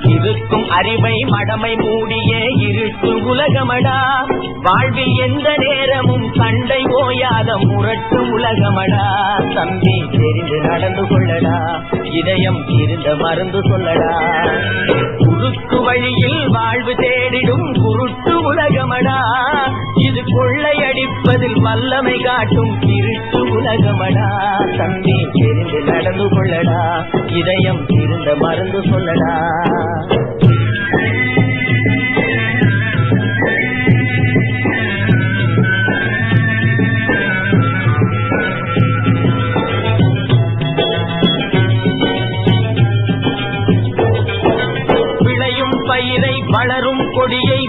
இருக்கும் அறிவை மடமை மூடிய இருட்டு உலகமடா. வாழ்வில் எந்த நேரமும் சண்டை ஓயாத முரட்டு உலகமடா. தம்பி தெரிந்து நடந்து கொள்ளடா, இதயம் இருந்த மருந்து சொல்லடா. குறுக்கு வழியில் வாழ்வு தேடிடும் குருட்டு உலகமடா. இது கொள்ளையடிப்பதில் வல்லமை காட்டும் திருட்டு உலகமடா. தம்பி தெரிந்து நடந்து கொள்ளடா, இதயம் இருந்த மருந்து சொல்லடா. விளையும் பயிரை வளரும் கொடியை